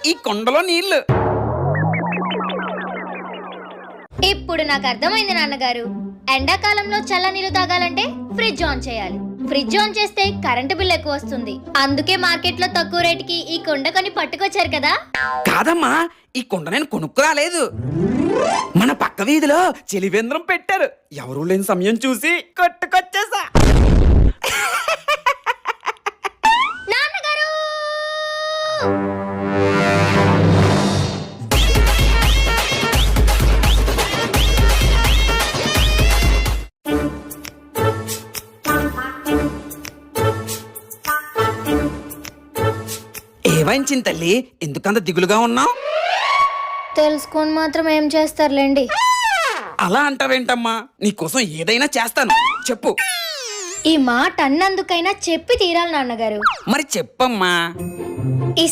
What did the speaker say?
ఈ కొండలో నీళ్లు. ఇప్పుడు నాకు అర్థమైంది నాన్నగారు. ఎండాకాలంలో చల్ల నీళ్లు తాగాలంటే ఫ్రిడ్జ్ ఆన్ చేయాలి. ఫ్రిడ్జ్ ఆన్ చేస్తే కరెంటు బిల్ ఎక్కువ వస్తుంది. అందుకే మార్కెట్ లో తక్కువ రేటుకి ఈ కుండ కొని పట్టుకొచ్చారు కదా. కాదమ్మా, ఈ కుండ నేను కొనుక్కురాలేదు. మన పక్క వీధిలో చెలివేంద్రం పెట్టారు. ఎవరూ లేని సమయం చూసి కొట్టుకొచ్చేసా. నాన్నగారు ఏమైంది తల్లి, ఎందుకంత దిగులుగా ఉన్నావు? తెలుసుకొని మాత్రం ఏం చేస్తారులేండి. అలా అంటావేంటమ్మా, నీకోసం ఏదైనా చేస్తాను, చెప్పు. ఈ మాట అన్నందుకైనా చెప్పి తీరాలి నాన్నగారు. మరి చెప్పమ్మా. ఈ